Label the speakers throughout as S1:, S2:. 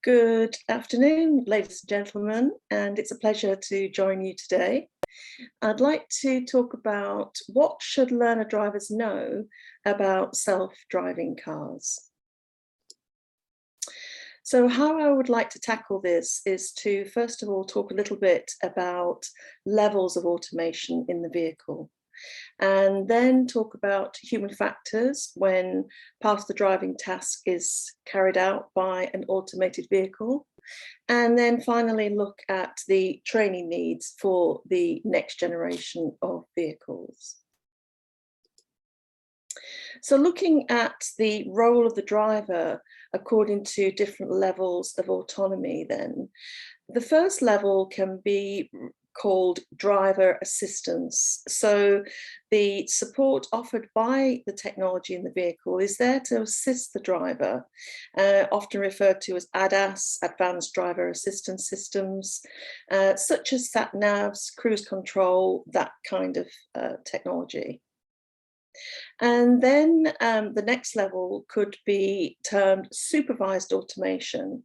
S1: Good afternoon, ladies and gentlemen, and it's a pleasure to join you today. I'd like to talk about what should learner drivers know about self-driving cars. So how I would like to tackle this is to, first of all, talk a little bit about levels of automation in the vehicle, and then talk about human factors when part of the driving task is carried out by an automated vehicle, and then finally look at the training needs for the next generation of vehicles. So looking at the role of the driver according to different levels of autonomy, then the first level can be called driver assistance. So the support offered by the technology in the vehicle is there to assist the driver, often referred to as ADAS, Advanced Driver Assistance Systems, such as sat-navs, cruise control, that kind of technology. And then the next level could be termed supervised automation.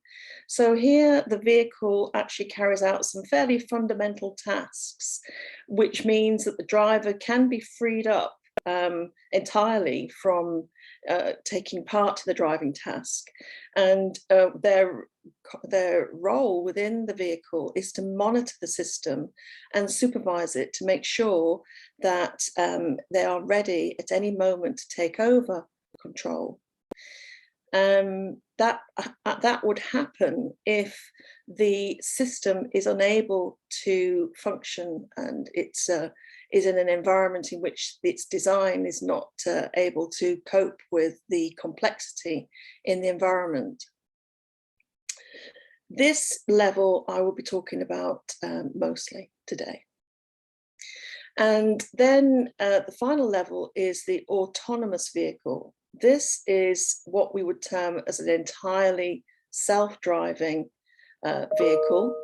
S1: So here the vehicle actually carries out some fairly fundamental tasks, which means that the driver can be freed up entirely from taking part in the driving task. And their role within the vehicle is to monitor the system and supervise it to make sure that they are ready at any moment to take over control. That would happen if the system is unable to function and it's is in an environment in which its design is not able to cope with the complexity in the environment. This level I will be talking about mostly today. And then the final level is the autonomous vehicle. This is what we would term as an entirely self-driving vehicle.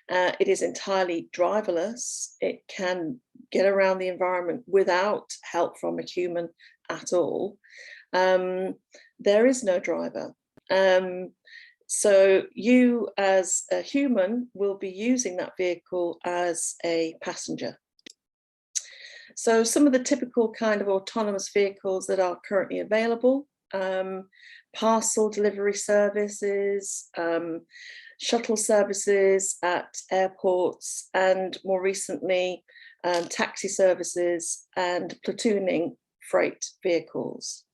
S1: It is entirely driverless. It can get around the environment without help from a human at all. There is no driver. So you as a human will be using that vehicle as a passenger. So some of the typical kind of autonomous vehicles that are currently available: parcel delivery services, shuttle services at airports, and more recently taxi services and platooning freight vehicles.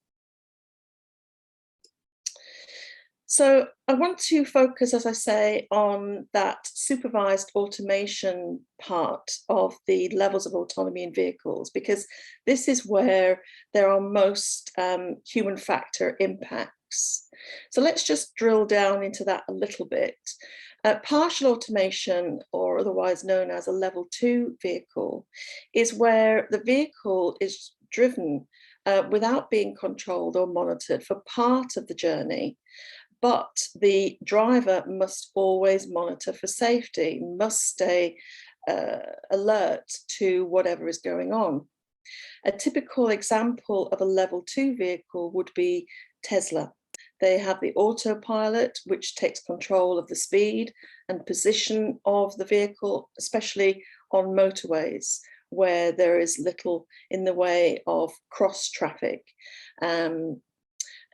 S1: So I want to focus, as I say, on that supervised automation part of the levels of autonomy in vehicles, because this is where there are most human factor impacts. So let's just drill down into that a little bit. Partial automation, or otherwise known as a level 2 vehicle, is where the vehicle is driven without being controlled or monitored for part of the journey. But the driver must always monitor for safety, must stay alert to whatever is going on. A typical example of a level 2 vehicle would be Tesla. They have the autopilot, which takes control of the speed and position of the vehicle, especially on motorways where there is little in the way of cross traffic.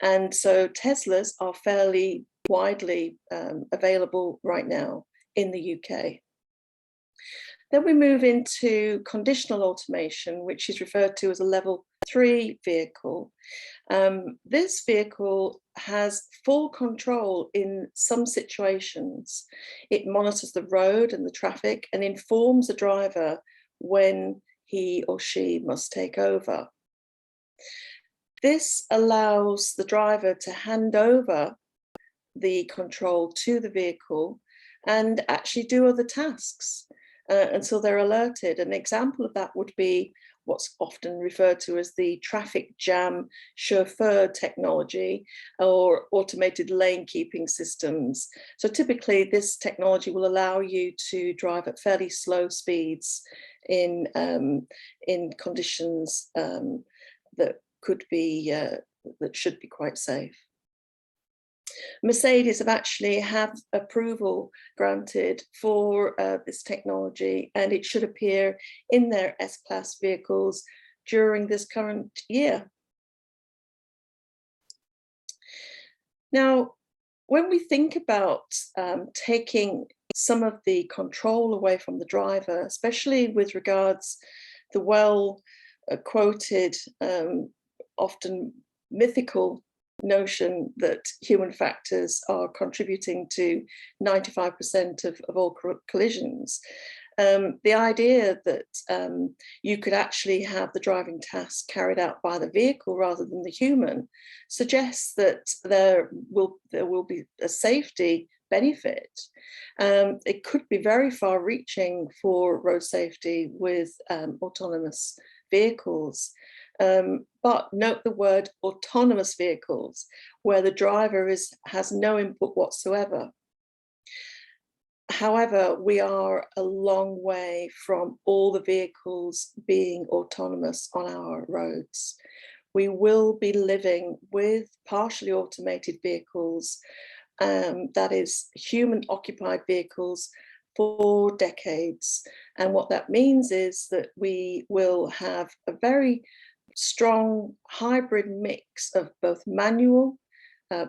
S1: And so Teslas are fairly widely available right now in the UK. Then we move into conditional automation, which is referred to as a level 3 vehicle. This vehicle has full control in some situations. It monitors the road and the traffic and informs the driver when he or she must take over. This allows the driver to hand over the control to the vehicle and actually do other tasks until they're alerted. An example of that would be what's often referred to as the traffic jam chauffeur technology, or automated lane keeping systems. So typically this technology will allow you to drive at fairly slow speeds in conditions that could be that should be quite safe. Mercedes have actually have approval granted for this technology, and it should appear in their S-Class vehicles during this current year. Now, when we think about taking some of the control away from the driver, especially with regards the well quoted, often mythical notion that human factors are contributing to 95% of all collisions. The idea that you could actually have the driving task carried out by the vehicle rather than the human suggests that there will be a safety benefit. It could be very far-reaching for road safety with autonomous vehicles. But note the word autonomous vehicles, where the driver has no input whatsoever. However, we are a long way from all the vehicles being autonomous on our roads. We will be living with partially automated vehicles, that is human-occupied vehicles, for decades. And what that means is that we will have a very strong hybrid mix of both manual,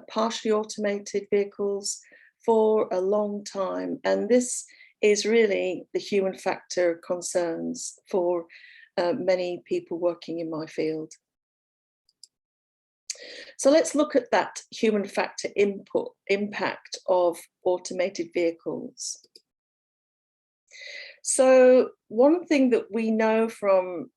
S1: partially automated vehicles for a long time. And this is really the human factor concerns for many people working in my field. So let's look at that human factor impact of automated vehicles. So one thing that we know from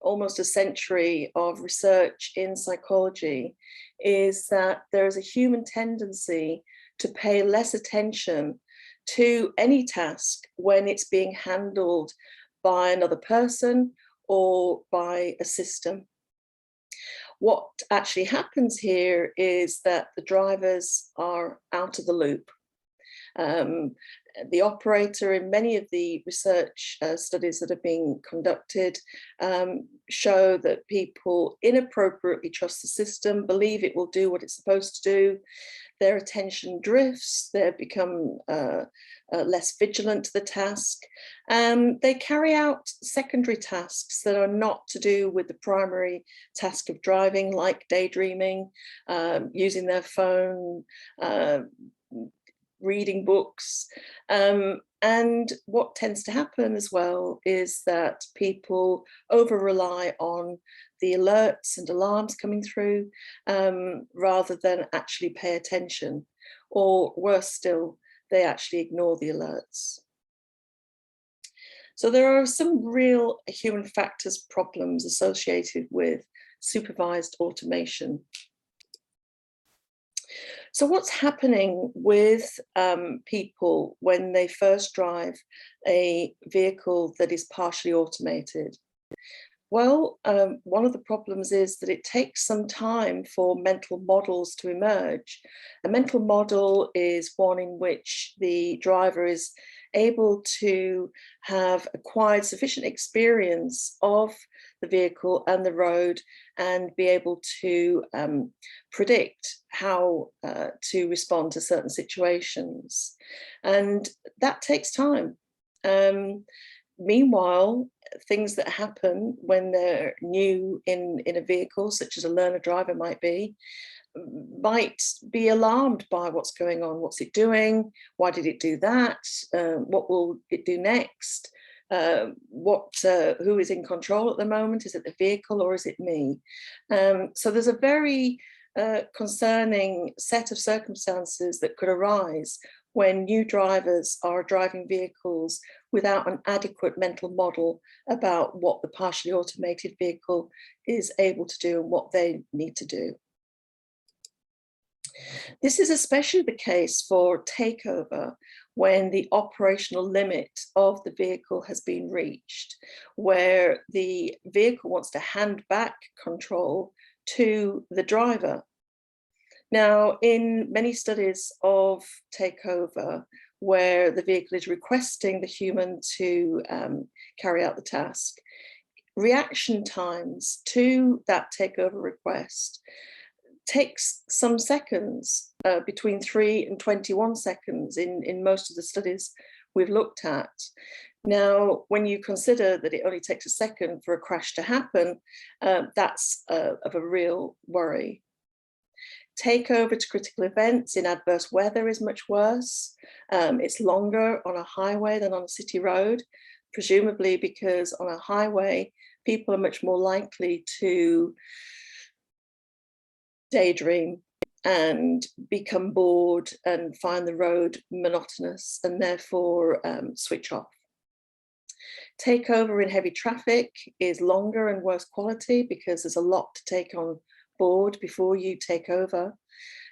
S1: almost a century of research in psychology is that there is a human tendency to pay less attention to any task when it's being handled by another person or by a system. What actually happens here is that the drivers are out of the loop. The operator, in many of the research studies that are being conducted, show that people inappropriately trust the system, believe it will do what it's supposed to do. Their attention drifts, they become less vigilant to the task. They carry out secondary tasks that are not to do with the primary task of driving, like daydreaming, using their phone, reading books. And what tends to happen as well is that people over rely on the alerts and alarms coming through rather than actually pay attention, or worse still, they actually ignore the alerts. So there are some real human factors problems associated with supervised automation. So what's happening with people when they first drive a vehicle that is partially automated? Well, one of the problems is that it takes some time for mental models to emerge. A mental model is one in which the driver is able to have acquired sufficient experience of the vehicle and the road and be able to predict how to respond to certain situations. And that takes time. Meanwhile, things that happen when they're new in a vehicle, such as a learner driver might be alarmed by what's going on. What's it doing? Why did it do that? What will it do next? Who is in control at the moment? Is it the vehicle or is it me? So there's a very concerning set of circumstances that could arise when new drivers are driving vehicles without an adequate mental model about what the partially automated vehicle is able to do and what they need to do. This is especially the case for takeover when the operational limit of the vehicle has been reached, where the vehicle wants to hand back control to the driver. Now, in many studies of takeover, where the vehicle is requesting the human to carry out the task, reaction times to that takeover request takes some seconds, between 3 and 21 seconds in most of the studies we've looked at. Now, when you consider that it only takes a second for a crash to happen, that's of a real worry. Takeover to critical events in adverse weather is much worse. It's longer on a highway than on a city road, presumably because on a highway, people are much more likely to daydream and become bored and find the road monotonous and therefore switch off. Takeover in heavy traffic is longer and worse quality because there's a lot to take on board before you take over.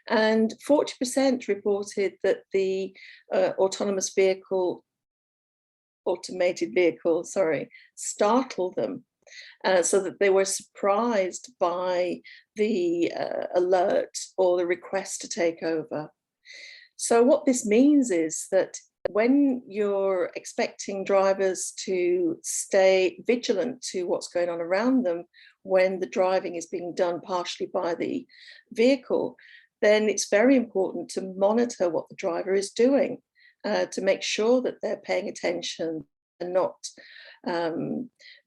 S1: And 40% reported that the automated vehicle, startled them. So that they were surprised by the alert or the request to take over. So what this means is that when you're expecting drivers to stay vigilant to what's going on around them when the driving is being done partially by the vehicle, then it's very important to monitor what the driver is doing to make sure that they're paying attention and not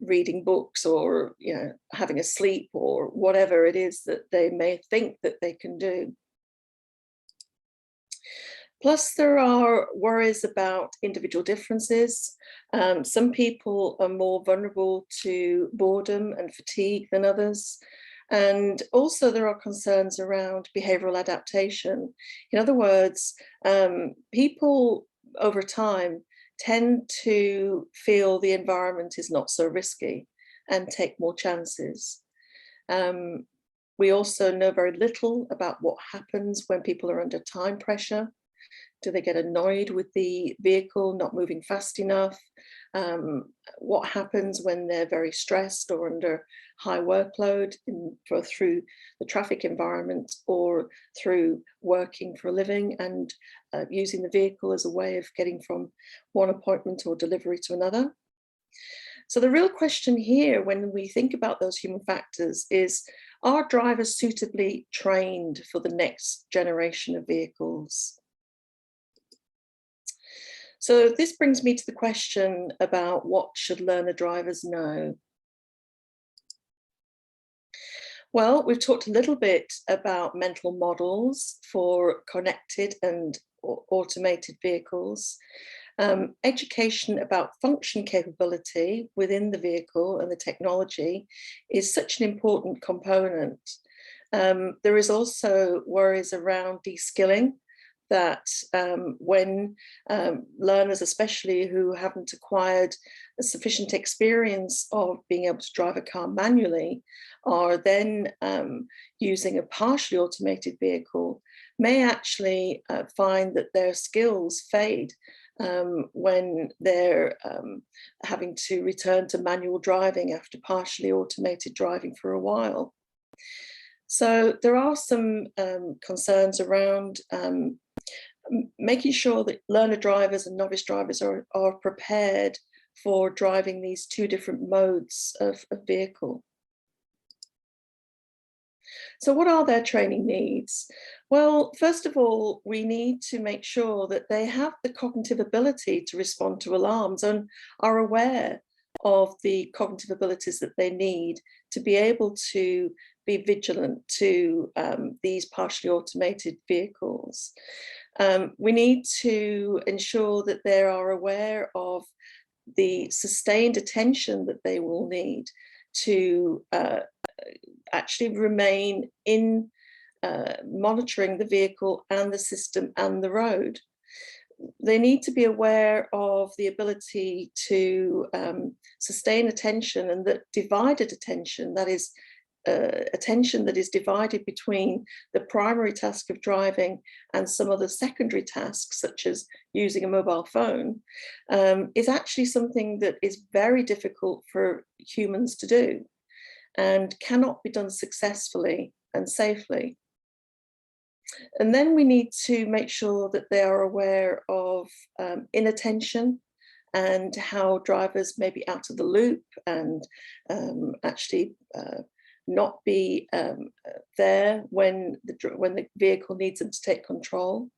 S1: reading books or having a sleep or whatever it is that they may think that they can do. Plus, there are worries about individual differences. Some people are more vulnerable to boredom and fatigue than others. And also there are concerns around behavioural adaptation. In other words, people over time tend to feel the environment is not so risky and take more chances. We also know very little about what happens when people are under time pressure. Do they get annoyed with the vehicle not moving fast enough? What happens when they're very stressed or under high workload through the traffic environment or through working for a living and using the vehicle as a way of getting from one appointment or delivery to another? So the real question here, when we think about those human factors, is, are drivers suitably trained for the next generation of vehicles? So this brings me to the question about what should learner drivers know? Well, we've talked a little bit about mental models for connected and automated vehicles. Education about function capability within the vehicle and the technology is such an important component. There is also worries around de-skilling, that when learners, especially who haven't acquired a sufficient experience of being able to drive a car manually, are then using a partially automated vehicle, may actually find that their skills fade when they're having to return to manual driving after partially automated driving for a while. So there are some concerns around making sure that learner drivers and novice drivers are prepared for driving these two different modes of vehicle. So what are their training needs? Well, first of all, we need to make sure that they have the cognitive ability to respond to alarms and are aware of the cognitive abilities that they need to be able to be vigilant to these partially automated vehicles. We need to ensure that they are aware of the sustained attention that they will need to actually remain in monitoring the vehicle and the system and the road. They need to be aware of the ability to sustain attention, and that divided attention, that is attention that is divided between the primary task of driving and some other secondary tasks, such as using a mobile phone, is actually something that is very difficult for humans to do and cannot be done successfully and safely. And then we need to make sure that they are aware of inattention and how drivers may be out of the loop and actually not be there when the vehicle needs them to take control.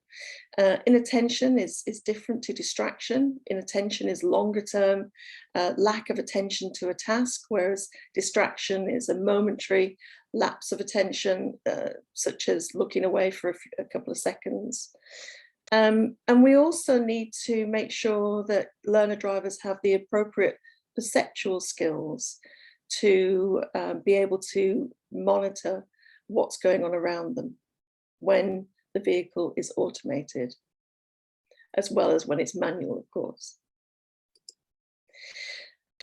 S1: Inattention is different to distraction. Inattention is longer term lack of attention to a task, whereas distraction is a momentary lapse of attention, such as looking away for a couple of seconds. And we also need to make sure that learner drivers have the appropriate perceptual skills to be able to monitor what's going on around them when the vehicle is automated, as well as when it's manual, of course.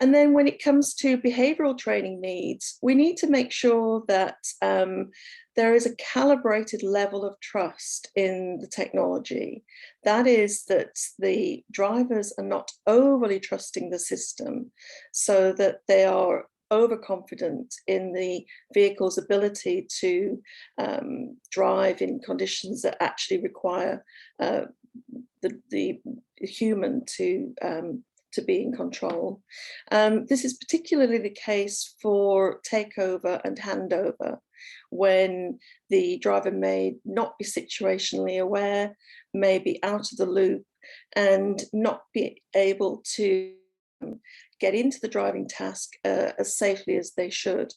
S1: And then when it comes to behavioural training needs, we need to make sure that there is a calibrated level of trust in the technology. That is, that the drivers are not overly trusting the system so that they are overconfident in the vehicle's ability to drive in conditions that actually require the human to be in control. This is particularly the case for takeover and handover, when the driver may not be situationally aware, may be out of the loop, and not be able to get into the driving task as safely as they should.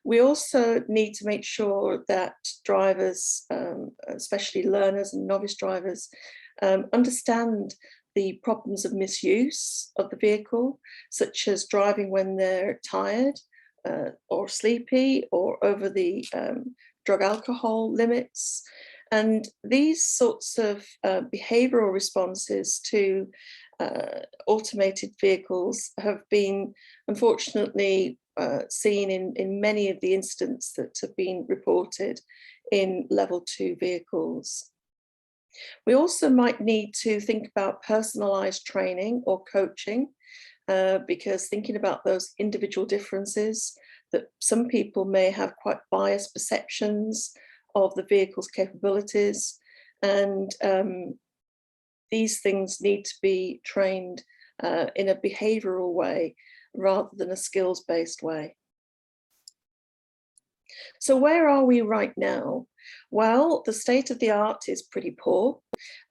S1: We also need to make sure that drivers, especially learners and novice drivers, understand the problems of misuse of the vehicle, such as driving when they're tired or sleepy or over the drug alcohol limits. And these sorts of behavioural responses to automated vehicles have been, unfortunately, seen in many of the incidents that have been reported in level 2 vehicles. We also might need to think about personalised training or coaching, because thinking about those individual differences, that some people may have quite biased perceptions of the vehicle's capabilities, and these things need to be trained in a behavioural way rather than a skills-based way. So where are we right now? Well, the state of the art is pretty poor.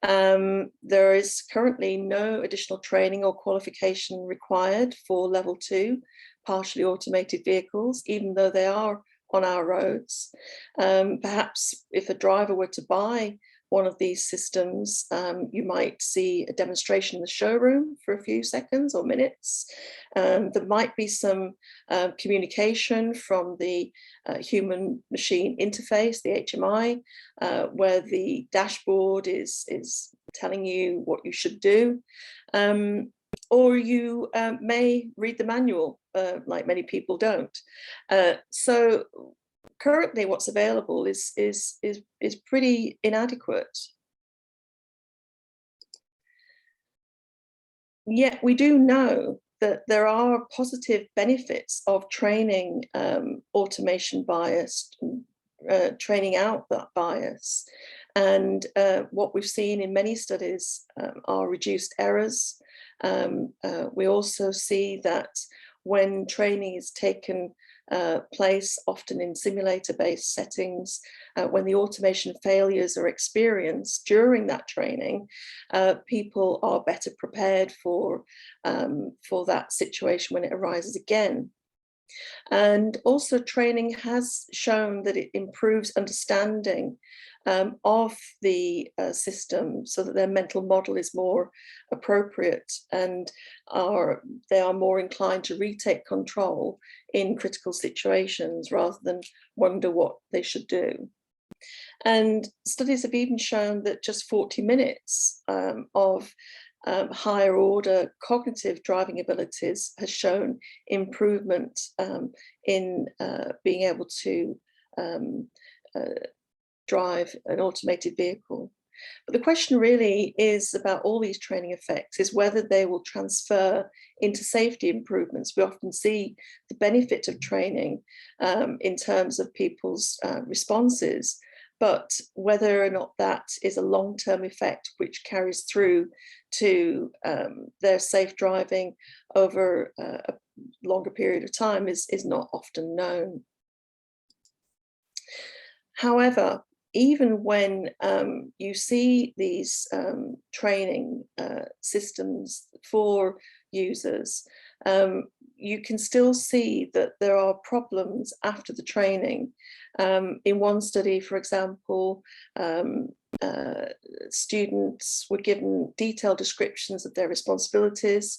S1: There is currently no additional training or qualification required for level 2 partially automated vehicles, even though they are on our roads. Perhaps if a driver were to buy one of these systems, you might see a demonstration in the showroom for a few seconds or minutes. There might be some communication from the human-machine interface, the HMI, where the dashboard is telling you what you should do. Or you may read the manual, like many people don't. So currently what's available is pretty inadequate. Yet we do know that there are positive benefits of training automation bias, training out that bias. And what we've seen in many studies are reduced errors. We also see that when training is taken place, often in simulator-based settings, when the automation failures are experienced during that training, people are better prepared for that situation when it arises again. And also training has shown that it improves understanding of the system, so that their mental model is more appropriate, and they are more inclined to retake control in critical situations rather than wonder what they should do. And studies have even shown that just 40 minutes of higher order cognitive driving abilities has shown improvement in being able to drive an automated vehicle. But the question really is about all these training effects is whether they will transfer into safety improvements. We often see the benefit of training in terms of people's responses, but whether or not that is a long-term effect which carries through to their safe driving over longer period of time is not often known. However, even when you see these training systems for users, you can still see that there are problems after the training. In one study, for example, students were given detailed descriptions of their responsibilities,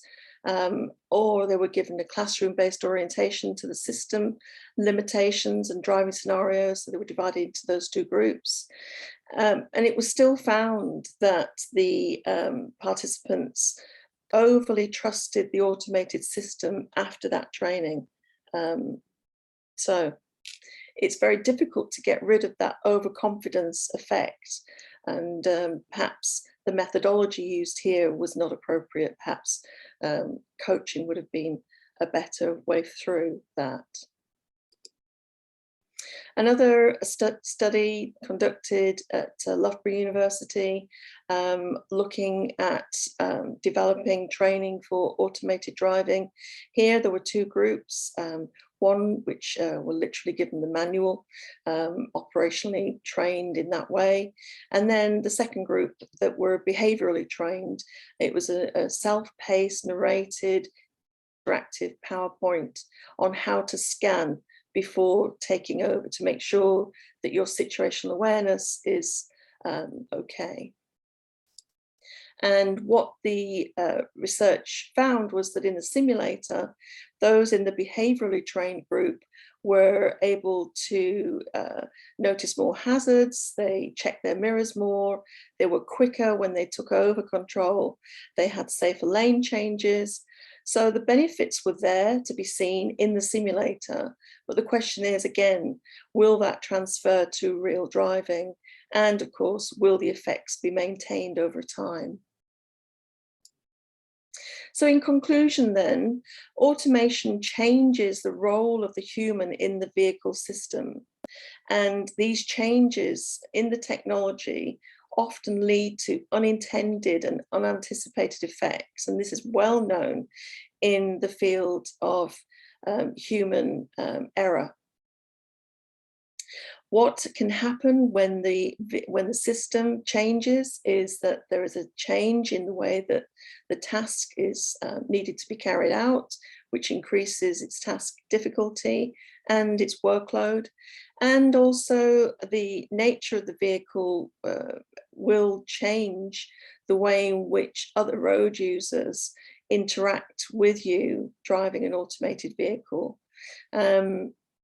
S1: or they were given a classroom-based orientation to the system, limitations and driving scenarios, so they were divided into those two groups. And it was still found that the participants overly trusted the automated system after that training. So it's very difficult to get rid of that overconfidence effect. And perhaps the methodology used here was not appropriate. Perhaps coaching would have been a better way through that. Another study conducted at Loughborough University, looking at developing training for automated driving. Here there were two groups, one which were literally given the manual, operationally trained in that way, and then the second group that were behaviourally trained. It was a self-paced, narrated, interactive PowerPoint on how to scan before taking over to make sure that your situational awareness is okay. And what the research found was that in the simulator, those in the behaviourally trained group were able to notice more hazards, they checked their mirrors more, they were quicker when they took over control, they had safer lane changes. So the benefits were there to be seen in the simulator, but the question is, again, will that transfer to real driving? And of course, will the effects be maintained over time? So in conclusion then, automation changes the role of the human in the vehicle system. And these changes in the technology often lead to unintended and unanticipated effects. And this is well known in the field of human error. What can happen when the system changes is that there is a change in the way that the task is needed to be carried out, which increases its task difficulty and its workload. And also the nature of the vehicle will change the way in which other road users interact with you driving an automated vehicle.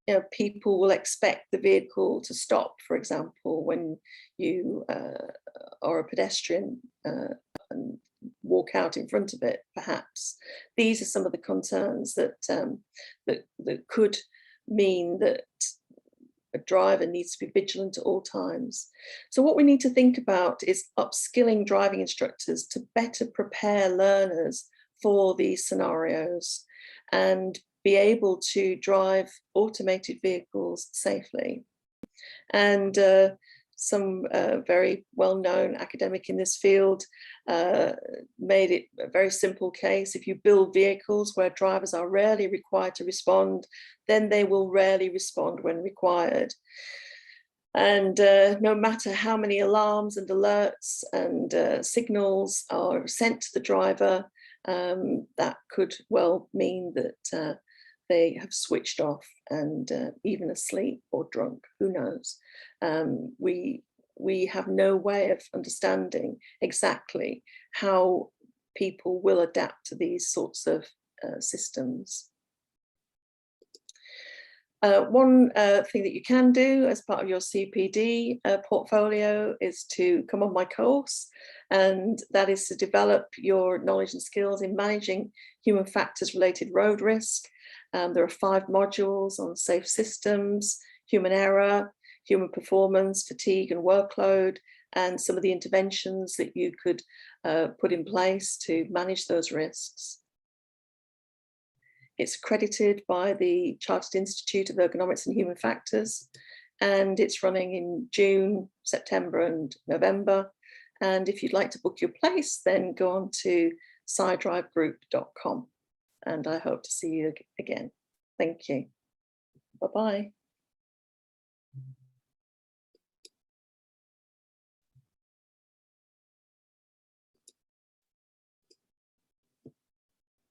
S1: You know, people will expect the vehicle to stop, for example, when you are a pedestrian and walk out in front of it, perhaps. These are some of the concerns that, that could mean that a driver needs to be vigilant at all times. So what we need to think about is upskilling driving instructors to better prepare learners for these scenarios and be able to drive automated vehicles safely. And some very well-known academic in this field made it a very simple case. If you build vehicles where drivers are rarely required to respond, then they will rarely respond when required. And no matter how many alarms and alerts and signals are sent to the driver, that could well mean that they have switched off and even asleep or drunk, who knows. We have no way of understanding exactly how people will adapt to these sorts of systems. One thing that you can do as part of your CPD portfolio is to come on my course, and that is to develop your knowledge and skills in managing human factors related road risk. There are 5 modules on safe systems, human error, human performance, fatigue and workload, and some of the interventions that you could put in place to manage those risks. It's accredited by the Chartered Institute of Ergonomics and Human Factors, and it's running in June, September and November. And if you'd like to book your place, then go on to sidrivegroup.com. and I hope to see you again. Thank you. Bye-bye.